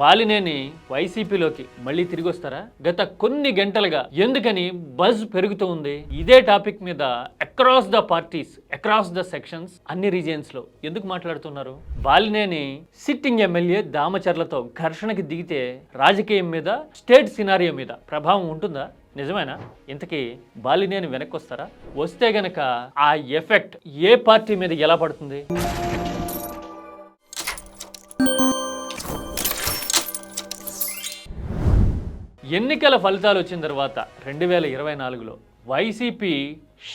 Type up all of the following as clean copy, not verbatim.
బాలినేని వైసీపీలోకి మళ్ళీ తిరిగి వస్తారా? గత కొన్ని గంటలుగా ఎందుకని బజ్ పెరుగుతూ ఉంది? ఇదే టాపిక్ మీద across the parties, across the sections, అన్ని రీజియన్స్ లో ఎందుకు మాట్లాడుతున్నారు? బాలినేని సిట్టింగ్ ఎమ్మెల్యే దామచర్లతో ఘర్షణకి దిగితే రాజకీయం మీద, స్టేట్ సినారియో మీద ప్రభావం ఉంటుందా? నిజమేనా? ఇంతకీ బాలినేని వెనక్కి వస్తారా? వస్తే గనక ఆ ఎఫెక్ట్ ఏ పార్టీ మీద ఎలా పడుతుంది? ఎన్నికల ఫలితాలు వచ్చిన తర్వాత 2024లో వైసీపీ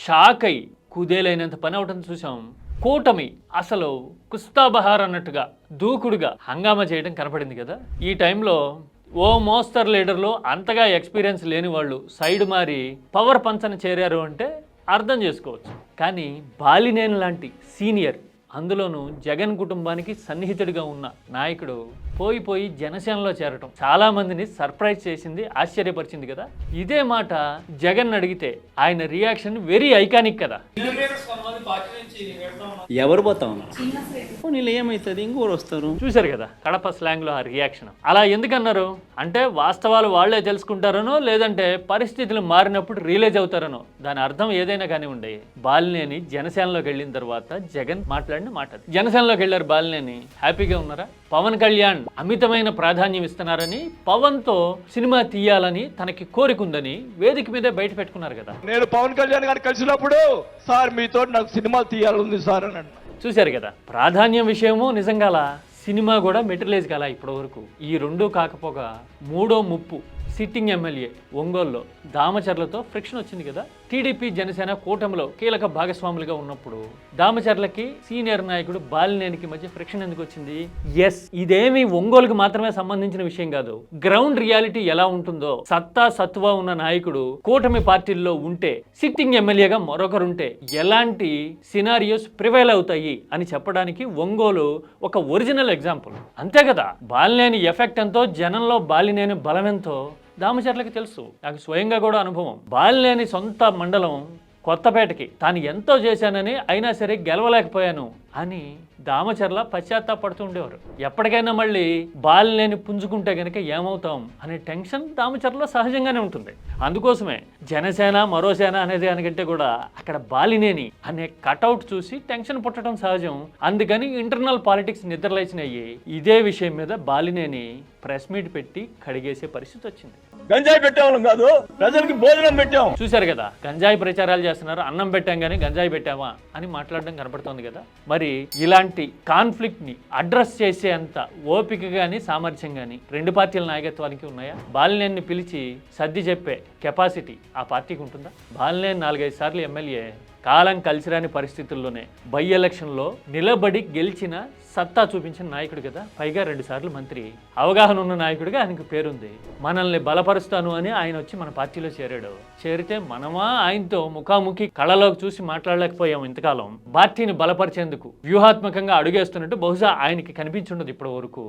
షాక్ అయి కుదేలైనంత పని అవటం చూసాం. కూటమి అసలు కుస్తాబహార్ అన్నట్టుగా దూకుడుగా హంగామా చేయడం కనపడింది కదా. ఈ టైంలో ఓ మోస్తరు లీడర్లు, అంతగా ఎక్స్పీరియన్స్ లేని వాళ్ళు సైడ్ మారి పవర్ పంచన చేరారు అంటే అర్థం చేసుకోవచ్చు. కానీ బాలినేని లాంటి సీనియర్, అందులోనూ జగన్ కుటుంబానికి సన్నిహితుడిగా ఉన్న నాయకుడు పోయి జనసేనలో చేరటం చాలా మందిని సర్ప్రైజ్ చేసింది, ఆశ్చర్యపరిచింది కదా. ఇదే మాట జగన్ అడిగితే ఆయన రియాక్షన్ వెరీ ఐకానిక్ కదా. ఎవరు పోతాం నీళ్ళు ఏమవుతుంది, ఇంకోరు వస్తారు. చూశారు కదా కడప స్లాంగ్ లో ఆ రియాక్షన్. అలా ఎందుకన్నారు అంటే వాస్తవాలు వాళ్లే తెలుసుకుంటారనో, లేదంటే పరిస్థితులు మారినప్పుడు రియలైజ్ అవుతారనో. దాని అర్థం ఏదైనా కానివ్వండి, బాలినేని జనసేనలోకి వెళ్ళిన తర్వాత జగన్ మాట్లాడిన మాట. జనసేనలోకి వెళ్ళారు బాలినేని, హ్యాపీగా ఉన్నారా? పవన్ కళ్యాణ్ అమితమైన ప్రాధాన్యం ఇస్తున్నారని, పవన్ తో సినిమా తీయాలని తనకి కోరికుందని వేదిక మీదే బయట పెట్టుకున్నారు కదా. నేను పవన్ కళ్యాణ్ గారిని కలిసినప్పుడు సార్ మీతో నాకు సినిమా తీయాలని సార్ అని అన్నా. చూశారు కదా, ప్రాధాన్యం విషయము నిజంగా సినిమా కూడా మెటీరియలైజ్ కాల ఇప్పటి వరకు. ఈ రెండూ కాకపోగా మూడో ముప్పు సిట్టింగ్ ఎమ్మెల్యే ఒంగోలులో దామచర్లతో ఫ్రిక్షన్ వచ్చింది కదా. టీడీపీ జనసేన కూటమిలో కీలక భాగస్వాములుగా ఉన్నప్పుడు దామచర్లకి సీనియర్ నాయకుడు బాలినేనికి మధ్య ఫ్రిక్షన్ ఎందుకు వచ్చింది? ఎస్, ఇదేమి ఒంగోలుకి మాత్రమే సంబంధించిన విషయం కాదు. గ్రౌండ్ రియాలిటీ ఎలా ఉంటుందో, సత్తా సత్తువ ఉన్న నాయకుడు కూటమి పార్టీల్లో ఉంటే, సిట్టింగ్ ఎమ్మెల్యేగా మరొకరుంటే ఎలాంటి సినారియోస్ ప్రివైల్ అవుతాయి అని చెప్పడానికి ఒంగోలు ఒక ఒరిజినల్ ఎగ్జాంపుల్. అంతే కదా, బాలినేని ఎఫెక్ట్ ఎంతో, జనంలో బాలినేని బలం ఎంతో దామచర్లకి తెలుసు. నాకు స్వయంగా కూడా అనుభవం. బాలినేని సొంత మండలం కొత్తపేటకి తాను ఎంతో చేశానని, అయినా సరే గెలవలేకపోయాను అని దామచర్ల పశ్చాత్తాపడుతూ ఉండేవారు. ఎప్పటికైనా మళ్ళీ బాలినేని పుంజుకుంటే గనక ఏమవుతాం అనే టెన్షన్ దామచర్ల సహజంగానే ఉంటుంది. అందుకోసమే జనసేన మరోసేన అనేది దానికంటే కూడా అక్కడ బాలినేని అనే కటౌట్ చూసి టెన్షన్ పుట్టడం సహజం. అందుకని ఇంటర్నల్ పాలిటిక్స్ నిద్రలేచినయ్యి ఇదే విషయం మీద బాలినేని ప్రెస్ మీట్ పెట్టి కడిగేసే పరిస్థితి వచ్చింది. గంజాయి పెట్టేవాళ్ళం కాదు, ప్రజలకి భోజనం పెట్టాం. చూశారు కదా, గంజాయి ప్రచారాలు చేస్తున్నారు, అన్నం పెట్టాం కానీ గంజాయి పెట్టామా అని మాట్లాడడం కనపడుతోంది కదా. మరి ఇలాంటి కాన్ఫ్లిక్ట్ ని అడ్రస్ చేసే అంత ఓపిక గాని, సామర్థ్యం గాని రెండు పార్టీల నాయకత్వానికి ఉన్నాయా? బాలినేని పిలిచి సర్ది చెప్పే కెపాసిటీ ఆ పార్టీకి ఉంటుందా? బాలినేని 4-5 సార్లు ఎమ్మెల్యే, కాలం కలిసిరాని పరిస్థితుల్లోనే బై ఎలక్షన్లో నిలబడి గెలిచిన సత్తా చూపించిన నాయకుడు కదా. పైగా 2 సార్లు మంత్రి, అవగాహన ఉన్న నాయకుడిగా ఆయనకు పేరుంది. మనల్ని బలపరుస్తాను అని ఆయన వచ్చి మన పార్టీలో చేరాడు. చేరితే మనమా ఆయనతో ముఖాముఖి కళ్ళలోకి చూసి మాట్లాడలేకపోయాం ఇంతకాలం. పార్టీని బలపరిచేందుకు వ్యూహాత్మకంగా అడుగేస్తున్నట్టు బహుశా ఆయనకి కనిపించుండదు ఇప్పటి వరకు.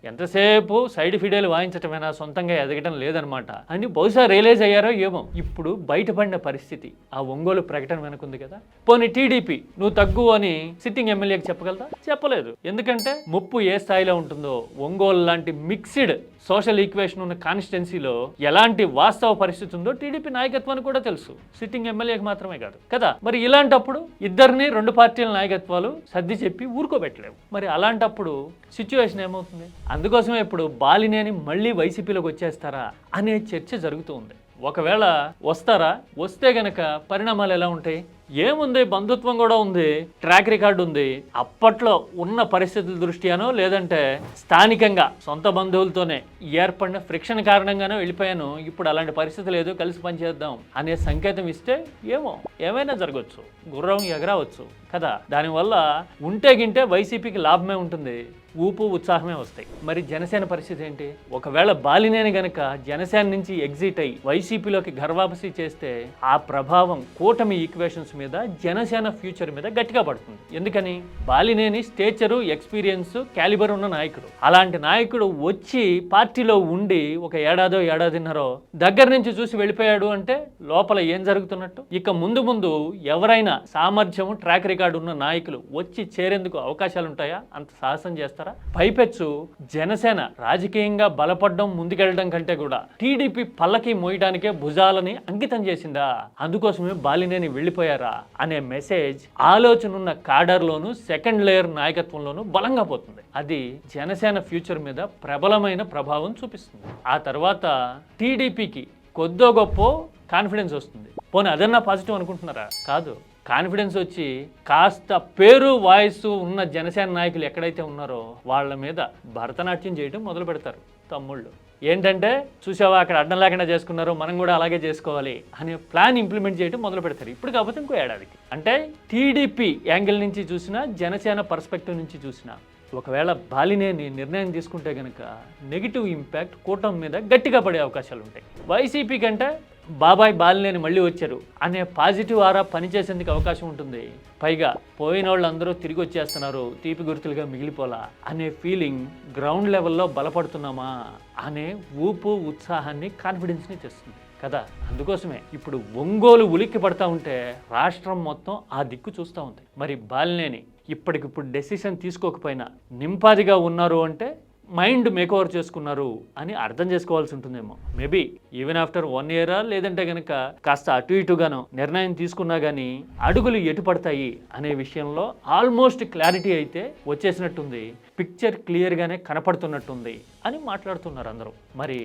ఎంతసేపు సైడ్ ఫిడేలు వాయించటమైనా, సొంతంగా ఎదగటం లేదనమాట అని బహుశా రియలైజ్ అయ్యారో ఏమో. ఇప్పుడు బయటపడిన పరిస్థితి ఆ ఒంగోలు ప్రకటన వెనుకుంది కదా. పోనీ టీడీపీ నువ్వు తగ్గు అని సిట్టింగ్ ఎమ్మెల్యేకి చెప్పగలదా? చెప్పలేదు. ఎందుకంటే ముప్పు ఏ స్థాయిలో ఉంటుందో, ఒంగోలు లాంటి మిక్స్డ్ సోషల్ ఈక్వేషన్ ఉన్న కాన్స్టిట్యున్సీలో ఎలాంటి వాస్తవ పరిస్థితి ఉందో టీడీపీ నాయకత్వానికి కూడా తెలుసు, సిట్టింగ్ ఎమ్మెల్యేకి మాత్రమే కాదు కదా. మరి ఇలాంటప్పుడు ఇద్దరిని రెండు పార్టీల నాయకత్వాలు సర్ది చెప్పి ఊరుకోబెట్టలేవు. మరి అలాంటప్పుడు సిచ్యువేషన్ ఏమవుతుంది? అందుకోసమే ఇప్పుడు బాలినేని మళ్ళీ వైసీపీలోకి వచ్చేస్తారా అనే చర్చ జరుగుతూ ఉంది. ఒకవేళ వస్తారా, వస్తే గనక పరిణామాలు ఎలా ఉంటాయి? ఏముంది, బంధుత్వం కూడా ఉంది, ట్రాక్ రికార్డు ఉంది. అప్పట్లో ఉన్న పరిస్థితుల దృష్ట్యానో, లేదంటే స్థానికంగా సొంత బంధువులతోనే ఏర్పడిన ఫ్రిక్షన్ కారణంగానో వెళ్ళిపోయాను, ఇప్పుడు అలాంటి పరిస్థితి లేదు, కలిసి పనిచేద్దాం అనే సంకేతం ఇస్తే ఏమైనా జరగవచ్చు, గుర్రం ఎగరవచ్చు కదా. దానివల్ల ఉంటే గింటే వైసీపీకి లాభమే ఉంటుంది, ఊపు ఉత్సాహమే వస్తాయి. మరి జనసేన పరిస్థితి ఏంటి? ఒకవేళ బాలినేని గనక జనసేన నుంచి ఎగ్జిట్ అయ్యి వైసీపీలోకి గర్వాపసి చేస్తే ఆ ప్రభావం కూటమి ఈక్వేషన్స్ మీద, జనసేన ఫ్యూచర్ మీద గట్టిగా పడుతుంది. ఎందుకని? బాలినేని స్టేచరు, ఎక్స్పీరియన్స్, క్యాలిబర్ ఉన్న నాయకుడు. అలాంటి నాయకుడు వచ్చి పార్టీలో ఉండి ఒక ఏడాదిన్నరో దగ్గర నుంచి చూసి వెళ్ళిపోయాడు అంటే లోపల ఏం జరుగుతున్నట్టు? ఇక ముందు ఎవరైనా సామర్థ్యం, ట్రాక్ రికార్డు ఉన్న నాయకులు వచ్చి చేరేందుకు అవకాశాలు ఉంటాయా? అంత సాహసం చేస్తారు చేస్తారా? పైపెచ్చు జనసేన రాజకీయంగా బలపడడం ముందుకెళ్ళడం కంటే కూడా టీడీపీ పల్లకి మోయడానికే భుజాలని అంకితం చేసిందా, అందుకోసమే బాలినేని వెళ్ళిపోయారా అనే మెసేజ్ ఆలోచన ఉన్న కాడర్లోను సెకండ్ లేయర్ నాయకత్వంలోనూ బలంగా పోతుంది. అది జనసేన ఫ్యూచర్ మీద ప్రబలమైన ప్రభావం చూపిస్తుంది. ఆ తర్వాత టీడీపీకి కొద్దో గొప్ప కాన్ఫిడెన్స్ వస్తుంది. పోనీ అదన్నా పాజిటివ్ అనుకుంటున్నారా? కాదు. కాన్ఫిడెన్స్ వచ్చి కాస్త పేరు వాయిస్ ఉన్న జనసేన నాయకులు ఎక్కడైతే ఉన్నారో వాళ్ళ మీద భరతనాట్యం చేయడం మొదలు పెడతారు తమ్ముళ్ళు. ఏంటంటే చూసావా అక్కడ అడ్డం లేకుండా చేసుకున్నారు, మనం కూడా అలాగే చేసుకోవాలి అనే ప్లాన్ ఇంప్లిమెంట్ చేయడం మొదలు పెడతారు. ఇప్పుడు కాకపోతే ఇంకో ఏడాదికి. అంటే టీడీపీ యాంగిల్ నుంచి చూసినా, జనసేన పర్స్పెక్టివ్ నుంచి చూసినా, ఒకవేళ బాలినేని నిర్ణయం తీసుకుంటే కనుక నెగిటివ్ ఇంపాక్ట్ కూటమి మీద గట్టిగా పడే అవకాశాలు ఉంటాయి. వైసీపీ కంటే బాబాయ్ బాలినేని మళ్ళీ వచ్చారు అనే పాజిటివ్ ఆరా పనిచేసేందుకు అవకాశం ఉంటుంది. పైగా పోయిన వాళ్ళందరూ తిరిగి వచ్చేస్తున్నారు, తీపి గుర్తులుగా మిగిలిపోలా అనే ఫీలింగ్ గ్రౌండ్ లెవెల్లో బలపడుతున్నామా అనే ఊపు, ఉత్సాహాన్ని, కాన్ఫిడెన్స్ని తెస్తుంది కదా. అందుకోసమే ఇప్పుడు ఒంగోలు ఉలిక్కి పడతా ఉంటే రాష్ట్రం మొత్తం ఆ దిక్కు చూస్తూ ఉంది. మరి బాలినేని ఇప్పటికిప్పుడు డెసిషన్ తీసుకోకపోయినా నింపాదిగా ఉన్నారు అంటే మైండ్ మేకోవర్ చేసుకున్నారు అని అర్థం చేసుకోవాల్సి ఉంటుందేమో. మేబీ ఈవెన్ ఆఫ్టర్ 1 year లేదంటే కనుక కాస్త అటు ఇటుగానో నిర్ణయం తీసుకున్నా కానీ అడుగులు ఎటు పడతాయి అనే విషయంలో ఆల్మోస్ట్ క్లారిటీ అయితే వచ్చేసినట్టుంది. పిక్చర్ క్లియర్గానే కనపడుతున్నట్టుంది అని మాట్లాడుతున్నారు అందరూ. మరి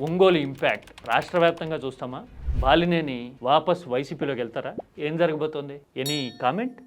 ఒంగోలు ఇంపాక్ట్ రాష్ట్ర వ్యాప్తంగా చూస్తామా? బాలినేని వాపస్ వైసీపీలోకి వెళ్తారా? ఏం జరగబోతోంది? Any comment?